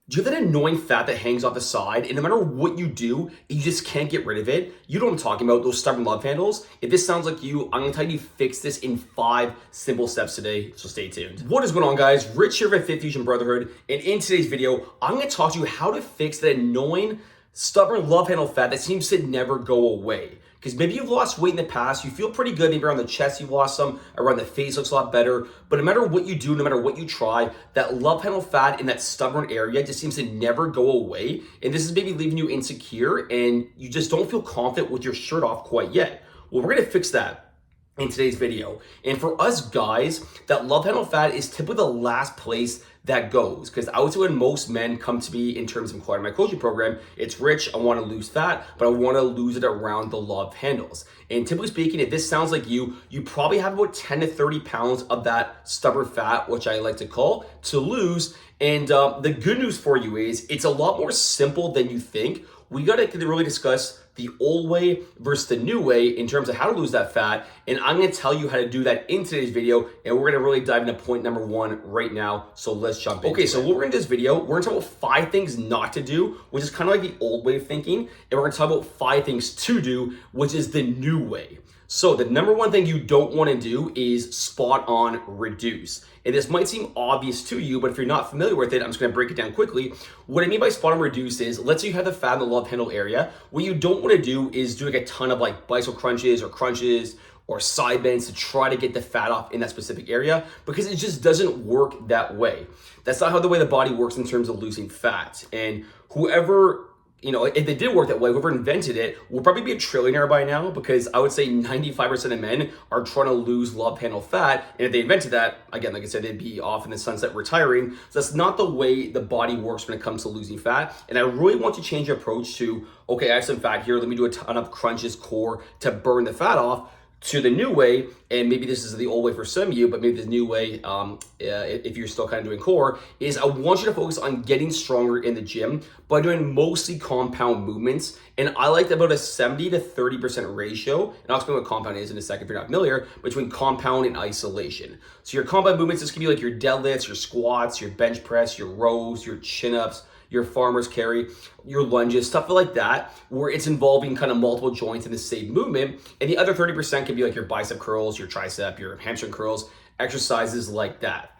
Do you have that annoying fat that hangs off the side, and no matter what you do, you just can't get rid of it? You know what I'm talking about, those stubborn love handles? If this sounds like you, I'm gonna tell you to fix this in 5 simple steps today, so stay tuned. What is going on, guys? Rich here for Fit Fusion Brotherhood, and in today's video, I'm gonna talk to you how to fix that annoying, stubborn love handle fat that seems to never go away. Because maybe you've lost weight in the past, you feel pretty good, maybe around the chest you've lost some, around the face looks a lot better, but no matter what you do, no matter what you try, that love handle fat in that stubborn area just seems to never go away, and this is maybe leaving you insecure, and you just don't feel confident with your shirt off quite yet. Well, we're gonna fix that in today's video. And for us guys, that love handle fat is typically the last place that goes. Because I would say when most men come to me in terms of inquiring my coaching program, it's Rich, I want to lose fat, but I want to lose it around the love handles. And typically speaking, if this sounds like you probably have about 10 to 30 pounds of that stubborn fat, which I like to call, to lose. And the good news for you is it's a lot more simple than you think. We got to really discuss the old way versus the new way in terms of how to lose that fat. And I'm gonna tell you how to do that in today's video. And we're gonna really dive into point number 1 right now. So let's jump in. Okay, so what we're gonna do this video, we're gonna talk about 5 things not to do, which is kind of like the old way of thinking. And we're gonna talk about 5 things to do, which is the new way. So the number 1 thing you don't want to do is spot on reduce. And this might seem obvious to you, but if you're not familiar with it, I'm just going to break it down quickly. What I mean by spot on reduce is, let's say you have the fat in the love handle area. What you don't want to do is do like a ton of like bicycle crunches or side bends to try to get the fat off in that specific area, because it just doesn't work that way. That's not how the way the body works in terms of losing fat. And whoever, if they did work that way, whoever invented it will probably be a trillionaire by now, because I would say 95% of men are trying to lose love handle fat. And if they invented that, again, like I said, they'd be off in the sunset retiring. So that's not the way the body works when it comes to losing fat. And I really want you to change your approach to, okay, I have some fat here, let me do a ton of crunches, core to burn the fat off, to the new way. And maybe this is the old way for some of you, but maybe the new way, if you're still kind of doing core, is I want you to focus on getting stronger in the gym by doing mostly compound movements. And I like about a 70 to 30% ratio, and I'll explain what compound is in a second if you're not familiar, between compound and isolation. So your compound movements, this can be like your deadlifts, your squats, your bench press, your rows, your chin-ups, your farmer's carry, your lunges, stuff like that, where it's involving kind of multiple joints in the same movement. And the other 30% can be like your bicep curls, your tricep, your hamstring curls, exercises like that.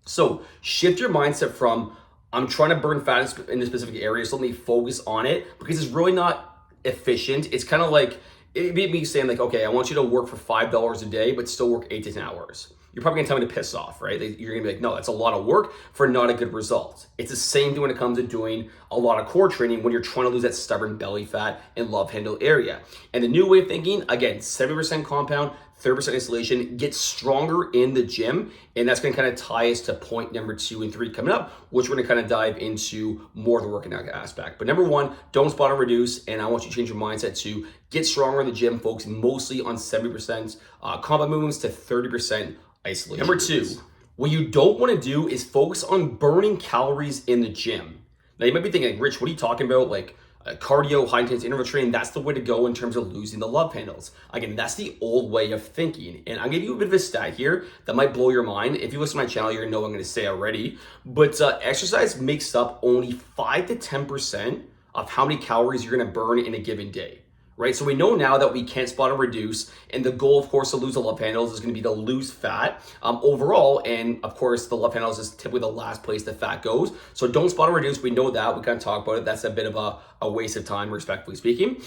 So shift your mindset from, I'm trying to burn fat in a specific area, so let me focus on it, because it's really not efficient. It's kind of like, it'd be me saying like, okay, I want you to work for $5 a day, but still work 8 to 10 hours. You're probably gonna tell me to piss off, right? You're gonna be like, no, that's a lot of work for not a good result. It's the same thing when it comes to doing a lot of core training when you're trying to lose that stubborn belly fat and love handle area. And the new way of thinking, again, 70% compound, 30% isolation, get stronger in the gym. And that's gonna kind of tie us to point number 2 and 3 coming up, which we're gonna kind of dive into more of the working out aspect. But number 1, don't spot on reduce. And I want you to change your mindset to get stronger in the gym, focus mostly on 70% compound movements to 30% isolation. Number 2, what you don't want to do is focus on burning calories in the gym. Now you might be thinking, Rich, what are you talking about? Like cardio, high intense interval training, that's the way to go in terms of losing the love handles. Again, that's the old way of thinking. And I'll give you a bit of a stat here that might blow your mind. If you listen to my channel, you're gonna know what I'm gonna say already. But exercise makes up only 5 to 10% of how many calories you're gonna burn in a given day. Right? So we know now that we can't spot and reduce, and the goal, of course, to lose the love handles is going to be to lose fat overall, and of course, the love handles is typically the last place the fat goes. So don't spot and reduce. We know that. We kind of talk about it. That's a bit of a waste of time, respectfully speaking.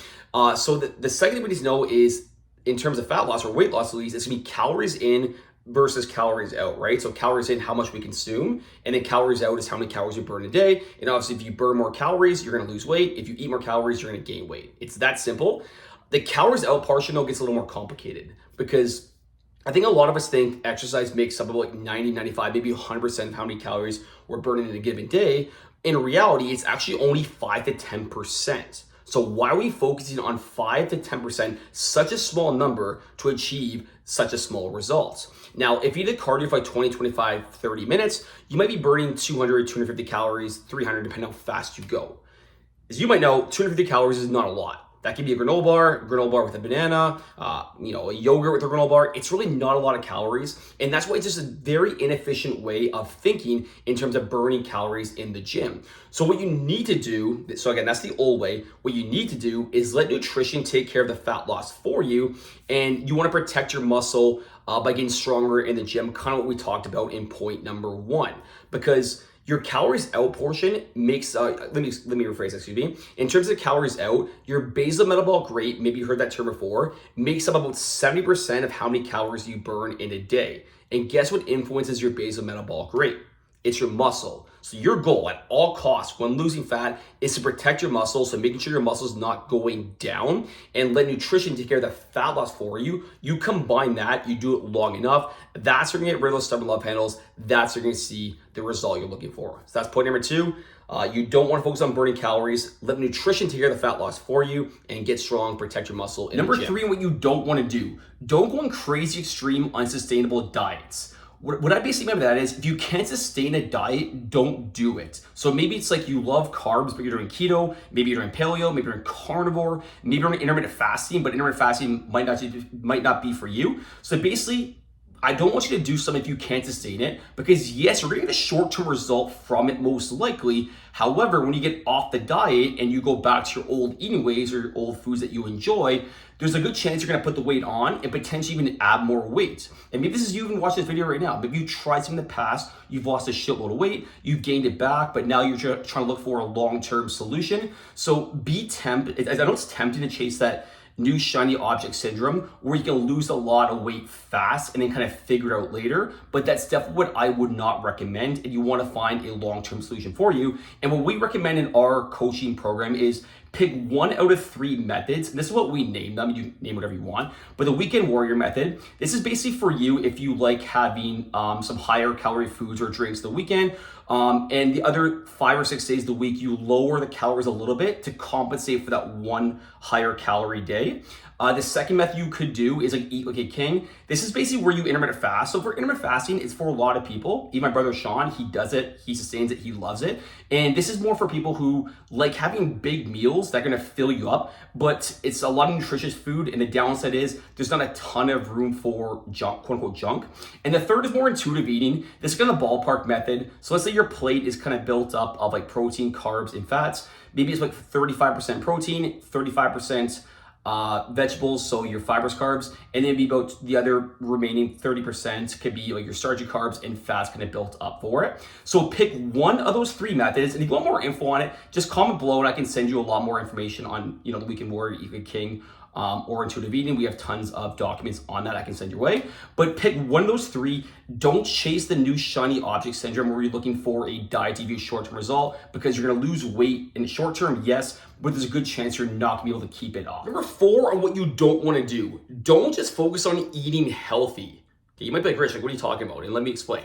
So the second thing we need to know is, in terms of fat loss or weight loss, at least, it's going to be calories in versus calories out, right? So calories in, how much we consume, and then calories out is how many calories you burn a day. And obviously, if you burn more calories, you're gonna lose weight. If you eat more calories, you're gonna gain weight. It's that simple. The calories out portion, though, gets a little more complicated, because I think a lot of us think exercise makes up about like 90, 95, maybe 100% of how many calories we're burning in a given day. In reality, it's actually only 5 to 10%. So why are we focusing on 5 to 10%, such a small number, to achieve such a small result? Now, if you did cardio for like 20, 25, 30 minutes, you might be burning 200, 250 calories, 300, depending on how fast you go. As you might know, 250 calories is not a lot. That could be a granola bar with a banana, a yogurt with a granola bar. It's really not a lot of calories. And that's why it's just a very inefficient way of thinking in terms of burning calories in the gym. So what you need to do, so again, that's the old way. What you need to do is let nutrition take care of the fat loss for you. And you want to protect your muscle by getting stronger in the gym, kind of what we talked about in point number 1. Because your calories out portion makes, let me rephrase, excuse me. In terms of calories out, your basal metabolic rate, maybe you heard that term before, makes up about 70% of how many calories you burn in a day. And guess what influences your basal metabolic rate? It's your muscle. So your goal at all costs when losing fat is to protect your muscle, so making sure your muscle is not going down, and let nutrition take care of the fat loss for you. You combine that, you do it long enough, that's when you're gonna get rid of those stubborn love handles. That's when you're gonna see the result you're looking for. So that's point number 2. You don't want to focus on burning calories. Let nutrition take care of the fat loss for you and get strong, protect your muscle. Number 3, what you don't want to do, don't go on crazy extreme unsustainable diets. What I basically mean by that is if you can't sustain a diet, don't do it. So maybe it's like you love carbs, but you're doing keto, maybe you're doing paleo, maybe you're doing carnivore, maybe you're doing intermittent fasting, but intermittent fasting might not be for you. So basically, I don't want you to do something if you can't sustain it, because yes, you're gonna get a short-term result from it most likely. However, when you get off the diet and you go back to your old eating ways or your old foods that you enjoy, there's a good chance you're gonna put the weight on and potentially even add more weight. And maybe this is you even watching this video right now. Maybe you tried something in the past, you've lost a shitload of weight, you've gained it back, but now you're trying to look for a long-term solution. So be tempted. I know it's tempting to chase that new shiny object syndrome where you can lose a lot of weight fast and then kind of figure it out later, but that's definitely what I would not recommend, and you want to find a long-term solution for you. And what we recommend in our coaching program is pick 1 out of 3 methods, and this is what we name them. You name whatever you want, but the Weekend Warrior method, this is basically for you if you like having some higher calorie foods or drinks the weekend, and the other 5 or 6 days of the week, you lower the calories a little bit to compensate for that one higher calorie day. The second method you could do is like eat like a king. This is basically where you intermittent fast. So for intermittent fasting, it's for a lot of people. Even my brother Sean, he does it, he sustains it, he loves it. And this is more for people who like having big meals that are gonna fill you up, but it's a lot of nutritious food, and the downside is there's not a ton of room for junk, quote unquote junk. And the third is more intuitive eating. This is kind of ballpark method. So let's say your plate is kind of built up of like protein, carbs, and fats. Maybe it's like 35% protein, 35% vegetables, so your fibrous carbs, and then be about the other remaining 30% could be like your starchy carbs and fats kind of built up for it. So pick 1 of those 3 methods, and if you want more info on it, just comment below and I can send you a lot more information on the Weekend Warrior, Eat Like a King, or intuitive eating. We have tons of documents on that I can send your way. But pick 1 of those 3. Don't chase the new shiny object syndrome where you're looking for a diet to give you a short-term result, because you're gonna lose weight in the short term, yes, but there's a good chance you're not gonna be able to keep it off. Number 4 on what you don't wanna do. Don't just focus on eating healthy. Okay, you might be like, Rich, like, what are you talking about? And let me explain.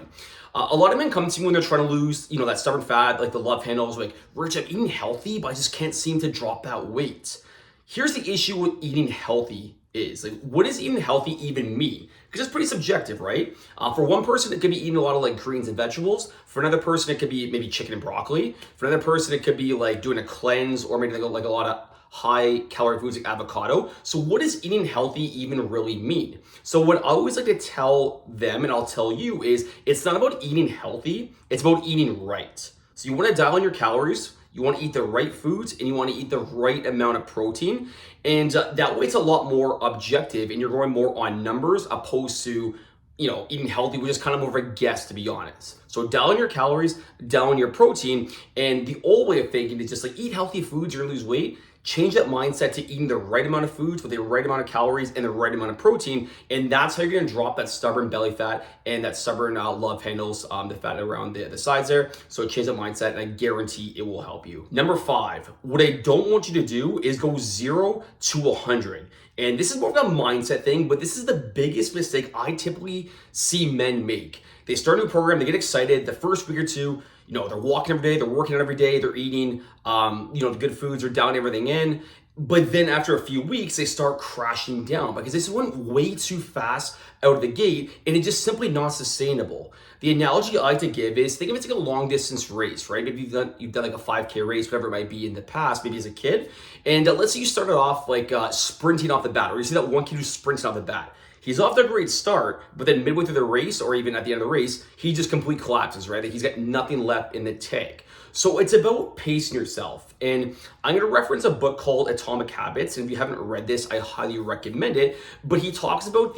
A lot of men come to me when they're trying to lose, that stubborn fat, like the love handles, like, Rich, I'm eating healthy, but I just can't seem to drop that weight. Here's the issue with eating healthy is, like, what does eating healthy even mean? Because it's pretty subjective, right? For one person, it could be eating a lot of like greens and vegetables. For another person, it could be maybe chicken and broccoli. For another person, it could be like doing a cleanse, or maybe like a lot of high calorie foods like avocado. So what does eating healthy even really mean? So what I always like to tell them, and I'll tell you, is it's not about eating healthy, it's about eating right. So you want to dial in your calories, you want to eat the right foods, and you want to eat the right amount of protein. And that way it's a lot more objective, and you're going more on numbers opposed to, eating healthy, which is kind of more of a guess, to be honest. So dial in your calories, dial in your protein. And the old way of thinking is just like eat healthy foods, you're gonna lose weight. Change that mindset to eating the right amount of foods with the right amount of calories and the right amount of protein. And that's how you're gonna drop that stubborn belly fat and that stubborn love handles, the fat around the sides there. So change that mindset, and I guarantee it will help you. Number 5, what I don't want you to do is go 0 to 100. And this is more of a mindset thing, but this is the biggest mistake I typically see men make. They start a new program, they get excited. The first week or two, they're walking every day, they're working out every day, they're eating, the good foods, they're dialing everything in. But then after a few weeks, they start crashing down because they just went way too fast out of the gate, and it's just simply not sustainable. The analogy I like to give is, think of it like a long distance race, right? Maybe you've done like a 5K race, whatever it might be in the past, maybe as a kid. And let's say you started off like sprinting off the bat, or you see that one kid who's sprinting off the bat. He's off to a great start, but then midway through the race, or even at the end of the race, he just completely collapses, right? Like he's got nothing left in the tank. So it's about pacing yourself. And I'm going to reference a book called Atomic Habits. And if you haven't read this, I highly recommend it. But the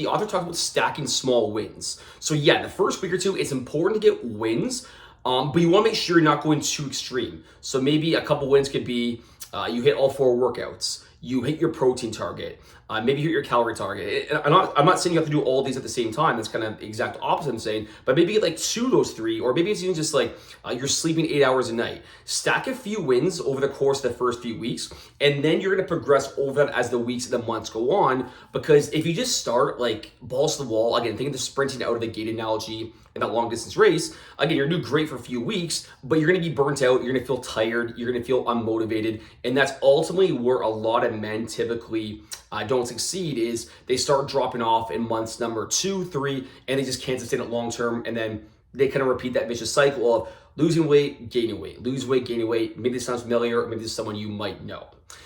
author talks about stacking small wins. So yeah, the first week or two, it's important to get wins, but you want to make sure you're not going too extreme. So maybe a couple wins could be you hit all 4 workouts, you hit your protein target, maybe hit your calorie target. I'm not saying you have to do all these at the same time. That's kind of the exact opposite I'm saying, but maybe like 2 of those 3, or maybe it's even just like you're sleeping 8 hours a night. Stack a few wins over the course of the first few weeks, and then you're going to progress over that as the weeks and the months go on. Because if you just start like balls to the wall, again, think of the sprinting out of the gate analogy in that long distance race, again, you're gonna do great for a few weeks, but you're gonna be burnt out, you're gonna feel tired, you're gonna feel unmotivated, and that's ultimately where a lot of men typically don't succeed, is they start dropping off in months number 2, 3, and they just can't sustain it long term, and then they kind of repeat that vicious cycle of losing weight, gaining weight, lose weight, gaining weight. Maybe this sounds familiar, or maybe this is someone you might know.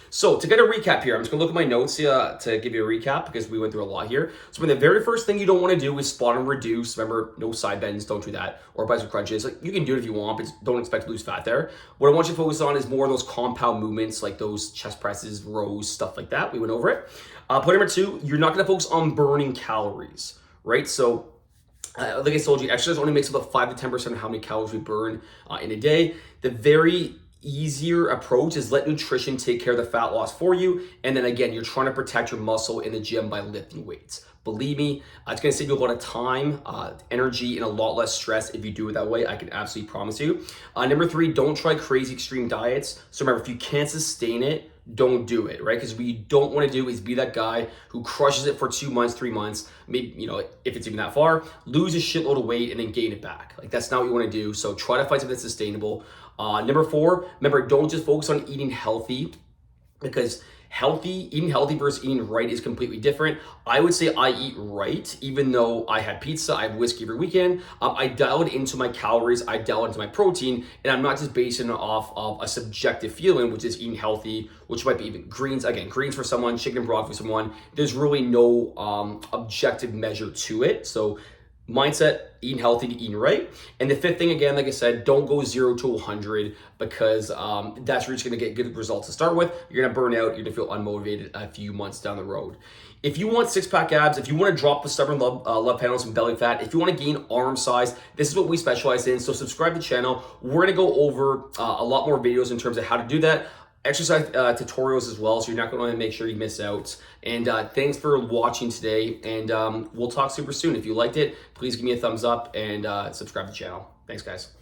So to get a recap here, I'm just gonna look at my notes to give you a recap, because we went through a lot here. So the very first thing you don't wanna do is spot and reduce. Remember, no side bends, don't do that, or bicep crunches. Like, you can do it if you want, but don't expect to lose fat there. What I want you to focus on is more of those compound movements, like those chest presses, rows, stuff like that. We went over it. Point number 2, you're not gonna focus on burning calories, right? So like I told you, exercise only makes about 5 to 10% of how many calories we burn in a day. The very easier approach is let nutrition take care of the fat loss for you. And then again, you're trying to protect your muscle in the gym by lifting weights. Believe me, it's going to save you a lot of time, energy, and a lot less stress if you do it that way. I can absolutely promise you. Number 3, don't try crazy extreme diets. So remember, if you can't sustain it, don't do it, right? Because what you don't want to do is be that guy who crushes it for 2 months, 3 months, maybe, if it's even that far, lose a shitload of weight and then gain it back. Like, that's not what you want to do. So try to find something that's sustainable. Number 4, remember, don't just focus on eating healthy, because eating healthy versus eating right is completely different. I would say I eat right, even though I had pizza, I have whiskey every weekend. I dialed into my calories, I dialed into my protein, and I'm not just basing it off of a subjective feeling, which is eating healthy, which might be even greens. Again, greens for someone, chicken broth for someone. There's really no objective measure to it. So mindset, eating healthy to eating right. And the 5th thing, again, like I said, don't go 0 to 100, because that's where you're just gonna get good results to start with. You're gonna burn out, you're gonna feel unmotivated a few months down the road. If you want 6-pack abs, if you wanna drop the stubborn love panels and belly fat, if you wanna gain arm size, this is what we specialize in. So subscribe to the channel. We're gonna go over a lot more videos in terms of how to do that. Exercise tutorials as well, so you're not going to make sure you miss out. And thanks for watching today, and we'll talk super soon. If you liked it, please give me a thumbs up and subscribe to the channel. Thanks, guys.